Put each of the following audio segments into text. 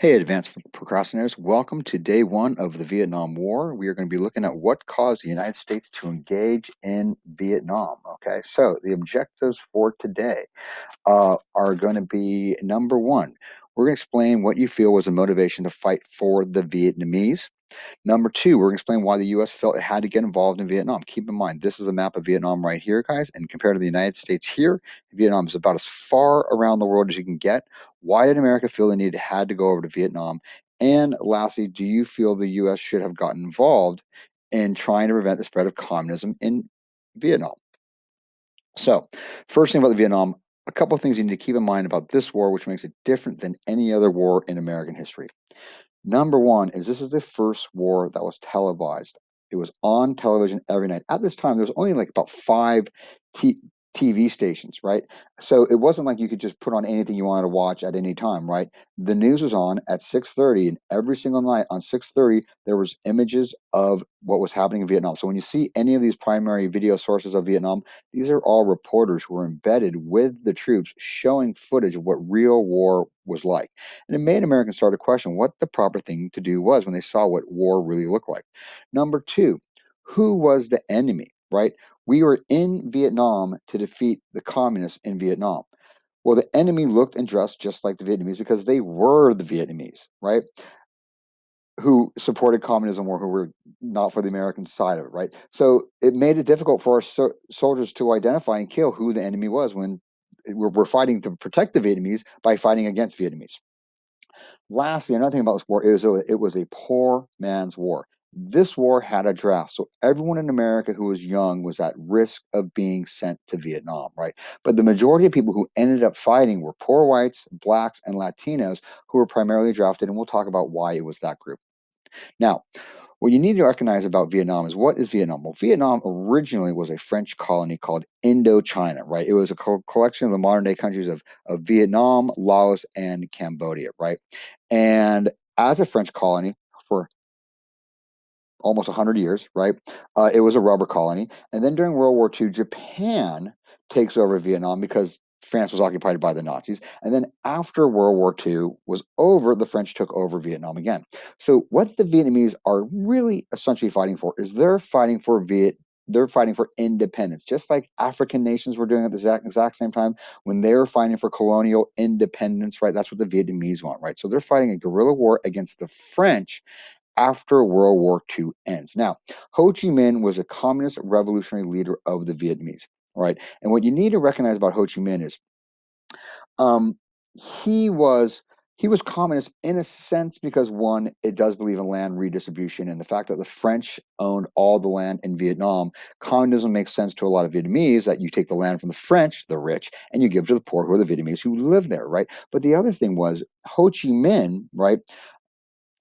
Hey, advanced procrastinators, welcome to day one of the Vietnam War. We are going to be looking at what caused the United States to engage in Vietnam. Okay, so the objectives for today are going to be number one, we're going to explain what you feel was a motivation to fight for the Vietnamese. Number two, we're going to explain why the U.S. felt it had to get involved in Vietnam. Keep in mind, this is a map of Vietnam right here, guys, and compared to the United States here, Vietnam is about as far around the world as you can get. Why did America feel the need had to go over to Vietnam? And lastly, do you feel the U.S. should have gotten involved in trying to prevent the spread of communism in Vietnam? So, first thing about the Vietnam, a couple of things you need to keep in mind about this war, which makes it different than any other war in American history. Number one is this is the first war that was televised. It was on television every night. At this time, there was only like about five t- TV stations, right? So it wasn't like you could just put on anything you wanted to watch at any time, right? The news was on at 6:30, and every single night on 6:30 there was images of what was happening in Vietnam. So when you see any of these primary video sources of Vietnam, these are all reporters who were embedded with the troops showing footage of what real war was like. And it made Americans start to question what the proper thing to do was when they saw what war really looked like. Number two, who was the enemy, right? We were in Vietnam to defeat the communists in Vietnam. Well, the enemy looked and dressed just like the Vietnamese because they were the Vietnamese, right? Who supported communism or who were not for the American side of it, right? So it made it difficult for our soldiers to identify and kill who the enemy was when we're fighting to protect the Vietnamese by fighting against Vietnamese. Lastly, another thing about this war is it was a poor man's war. This war had a draft, so everyone in America who was young was at risk of being sent to Vietnam, right? But the majority of people who ended up fighting were poor whites, blacks, and Latinos who were primarily drafted, and we'll talk about why it was that group. Now, what you need to recognize about Vietnam is what is Vietnam? Well, Vietnam originally was a French colony called Indochina, right? It was a collection of the modern day countries of Vietnam, Laos, and Cambodia, right? And as a French colony for almost 100 years, right? It was a rubber colony. And then during World War II, Japan takes over Vietnam because France was occupied by the Nazis. And then after World War II was over, the French took over Vietnam again. So what the Vietnamese are really essentially fighting for is they're fighting for independence, just like African nations were doing at the exact same time when they were fighting for colonial independence, right? That's what the Vietnamese want, right? So they're fighting a guerrilla war against the French after World War II ends. Now, Ho Chi Minh was a communist revolutionary leader of the Vietnamese, right? And what you need to recognize about Ho Chi Minh is um, he was he was communist in a sense because one, it does believe in land redistribution, and the fact that the French owned all the land in Vietnam, communism makes sense to a lot of Vietnamese that you take the land from the French, the rich, and you give to the poor who are the Vietnamese who live there, right? But the other thing was Ho Chi Minh, right,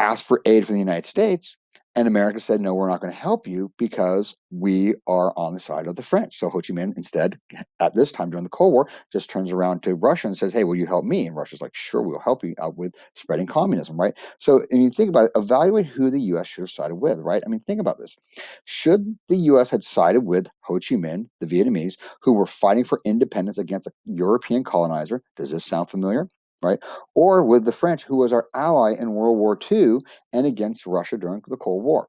asked for aid from the United States, and America said, no, we're not going to help you because we are on the side of the French. So Ho Chi Minh instead, at this time during the Cold War, just turns around to Russia and says, hey, will you help me? And Russia's like, sure, we'll help you out with spreading communism, right? So, I mean, think about it, evaluate who the U.S. should have sided with, right? I mean, think about this. Should the U.S. had sided with Ho Chi Minh, the Vietnamese, who were fighting for independence against a European colonizer? Does this sound familiar? Right? Or with the French, who was our ally in World War II and against Russia during the Cold War.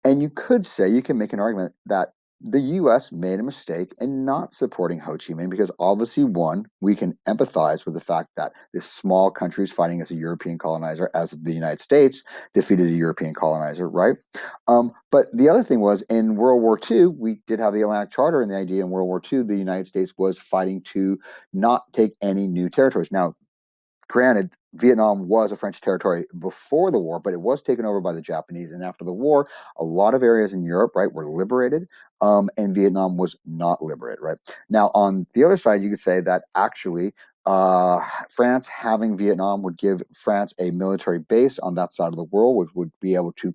And you could say, you can make an argument that the US made a mistake in not supporting Ho Chi Minh because obviously, one, we can empathize with the fact that this small country is fighting as a European colonizer, as the United States defeated a European colonizer, right? But the other thing was in World War II, we did have the Atlantic Charter, and the idea in World War II, the United States was fighting to not take any new territories. Now, granted, Vietnam was a French territory before the war, but it was taken over by the Japanese. And after the war, a lot of areas in Europe, right, were liberated, and Vietnam was not liberated, right? Now, on the other side, you could say that actually France having Vietnam would give France a military base on that side of the world, which would be able to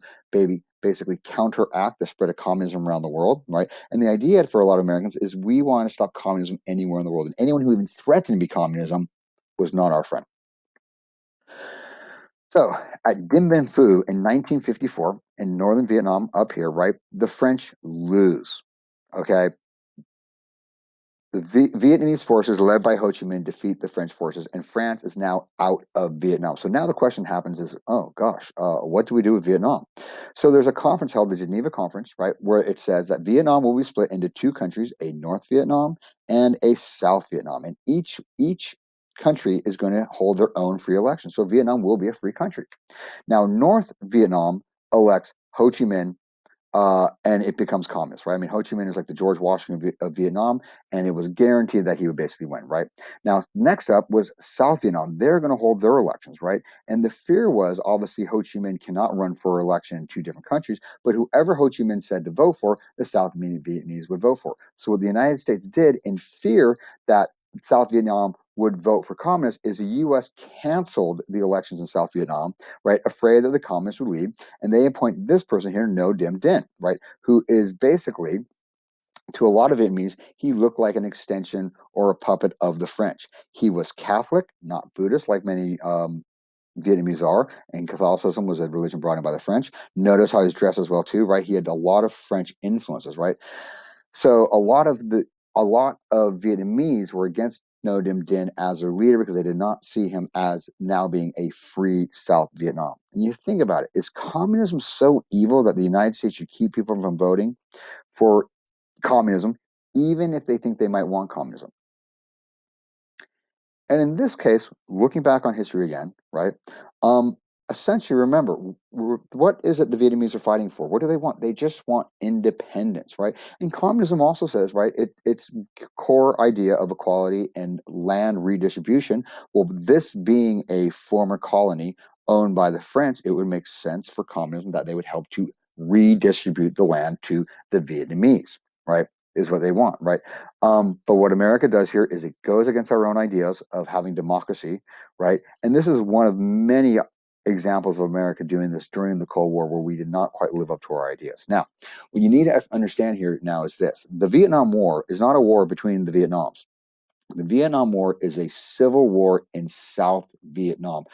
basically counteract the spread of communism around the world, right? And the idea for a lot of Americans is we want to stop communism anywhere in the world, and anyone who even threatened to be communism was not our friend. So at Dien Bien Phu in 1954 in northern Vietnam, up here, right, the French lose. Okay. The Vietnamese forces led by Ho Chi Minh defeat the French forces, and France is now out of Vietnam. So now the question happens is, oh gosh, what do we do with Vietnam? So there's a conference held, the Geneva Conference, right, where it says that Vietnam will be split into two countries, a North Vietnam and a South Vietnam, and each country is going to hold their own free election. So Vietnam will be a free country. Now North Vietnam elects Ho Chi Minh, and it becomes communist, right? I mean, Ho Chi Minh is like the George Washington of Vietnam, and it was guaranteed that he would basically win, right? Now, next up was South Vietnam. They're going to hold their elections, right? And the fear was obviously Ho Chi Minh cannot run for election in two different countries, but whoever Ho Chi Minh said to vote for, the South Vietnamese would vote for. So what the United States did in fear that South Vietnam would vote for communists is the U.S. canceled the elections in South Vietnam, right? Afraid that the communists would lead, and they appoint this person here, No Dim Din, right? Who is basically, to a lot of Vietnamese, he looked like an extension or a puppet of the French. He was Catholic, not Buddhist, like many Vietnamese are, and Catholicism was a religion brought in by the French. Notice how he's dressed as well too, right? He had a lot of French influences, right? So a lot of Vietnamese were against No Dim Din as their leader because they did not see him as now being a free South Vietnam. And you think about it, is communism so evil that the United States should keep people from voting for communism, even if they think they might want communism? And in this case, looking back on history again, right? Um, Essentially, remember, what is it the Vietnamese are fighting for? What do they want? They just want independence, right? And communism also says, right, its core idea of equality and land redistribution. Well, this being a former colony owned by the French, it would make sense for communism that they would help to redistribute the land to the Vietnamese, right? Is what they want, right? But what America does here is it goes against our own ideas of having democracy, right? And this is one of many examples of America doing this during the Cold War where we did not quite live up to our ideas. Now, what you need to understand here now is this. The Vietnam War is not a war between the Vietnams. The Vietnam War is a civil war in South Vietnam.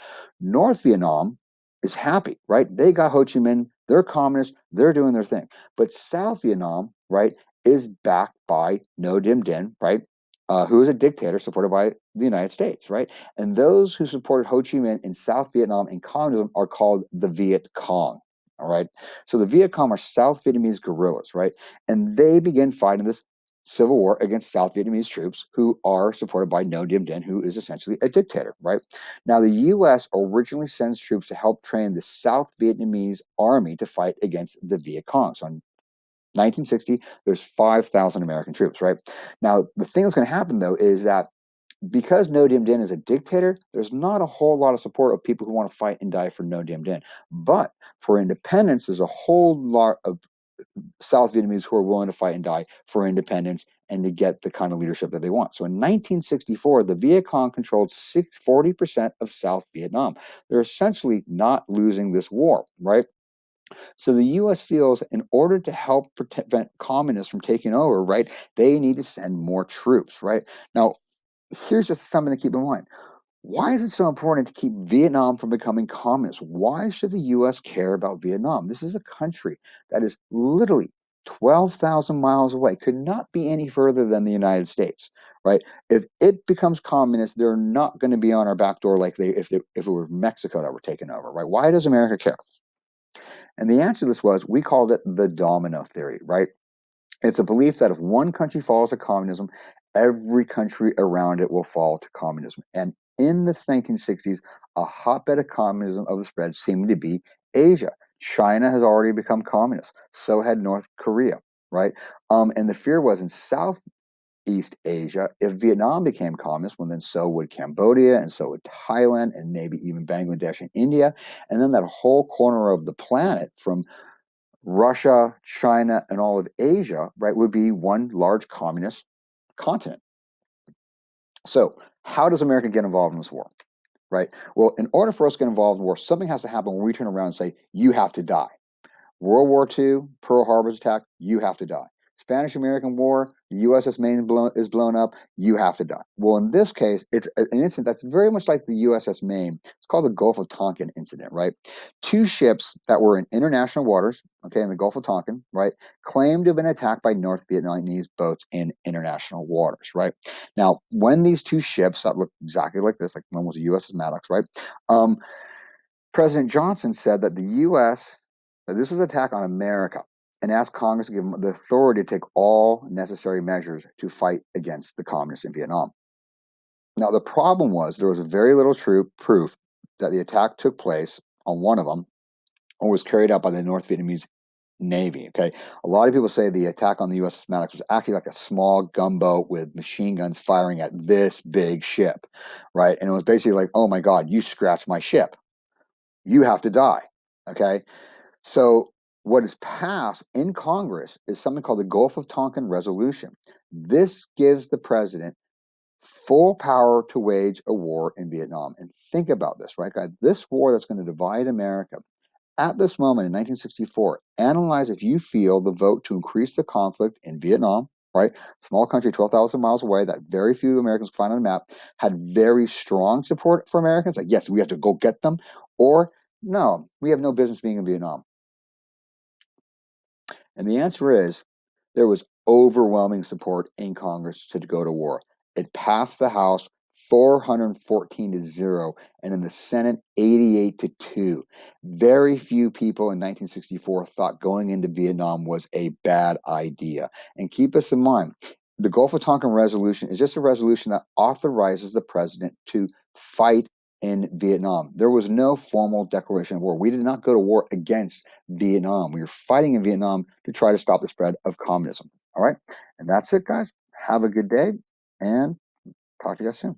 North Vietnam is happy, right? They got Ho Chi Minh, they're communists, they're doing their thing. But South Vietnam, right, is backed by No Dim Din, right? Who is a dictator supported by the United States, right? And those who supported Ho Chi Minh in South Vietnam in communism are called the Viet Cong. All right. So the Viet Cong are South Vietnamese guerrillas, right? And they begin fighting this civil war against South Vietnamese troops who are supported by No Dim Din, who is essentially a dictator, right? Now, the U.S. originally sends troops to help train the South Vietnamese army to fight against the Viet Cong. So in 1960, there's 5,000 American troops, right? Now, the thing that's going to happen, though, is that because No Dim Din is a dictator, there's not a whole lot of support of people who want to fight and die for No Dim Din. But for independence, there's a whole lot of South Vietnamese who are willing to fight and die for independence and to get the kind of leadership that they want. So in 1964, the Viet Cong controlled 40% of South Vietnam. They're essentially not losing this war, right? So the U.S. feels in order to help prevent communists from taking over, right, they need to send more troops, right? Now, here's just something to keep in mind. Why is it so important to keep Vietnam from becoming communist? Why should the U.S. care about Vietnam? This is a country that is literally 12,000 miles away, could not be any further than the United States, right? If it becomes communist, they're not going to be on our back door like if it were Mexico that were taken over, right? Why does America care? And the answer to this was we called it the domino theory, right? It's a belief that if one country falls to communism, every country around it will fall to communism. And in the 1960s, a hotbed of communism of the spread seemed to be Asia. China has already become communist. So had North Korea, right? And the fear was in Southeast Asia, if Vietnam became communist, well, then so would Cambodia, and so would Thailand, and maybe even Bangladesh and India. And then that whole corner of the planet from Russia, China, and all of Asia, right, would be one large communist continent. So, how does America get involved in this war? Right? Well, in order for us to get involved in war, something has to happen when we turn around and say, you have to die. World War II, Pearl Harbor's attack, you have to die. Spanish American War, the USS Maine is blown up, you have to die. Well, in this case, it's an incident that's very much like the USS Maine. It's called the Gulf of Tonkin incident, right? Two ships that were in international waters, okay, in the Gulf of Tonkin, right, claimed to have been attacked by North Vietnamese boats in international waters, right? Now, when these two ships that look exactly like this, like one was a USS Maddox, right? President Johnson said that that this was an attack on America, and asked Congress to give him the authority to take all necessary measures to fight against the communists in Vietnam. Now, the problem was there was very little true proof that the attack took place on one of them or was carried out by the North Vietnamese Navy. Okay, a lot of people say the attack on the USS Maddox was actually like a small gunboat with machine guns firing at this big ship, right? And it was basically like, oh my God, you scratched my ship, you have to die. Okay, so what is passed in Congress is something called the Gulf of Tonkin Resolution. This gives the president full power to wage a war in Vietnam. And think about this, right, guys? This war that's going to divide America at this moment in 1964, analyze if you feel the vote to increase the conflict in Vietnam, right? Small country, 12,000 miles away, that very few Americans find on the map, had very strong support for Americans. Like, yes, we have to go get them. Or, no, we have no business being in Vietnam. And the answer is there was overwhelming support in Congress to go to war. It passed the House 414-0, and in the Senate 88-2. Very few people in 1964 thought going into Vietnam was a bad idea. And keep this in mind, the Gulf of Tonkin resolution is just a resolution that authorizes the president to fight in Vietnam. There was no formal declaration of war. We did not go to war against Vietnam. We were fighting in Vietnam to try to stop the spread of communism. All right. And that's it, guys. Have a good day and talk to you guys soon.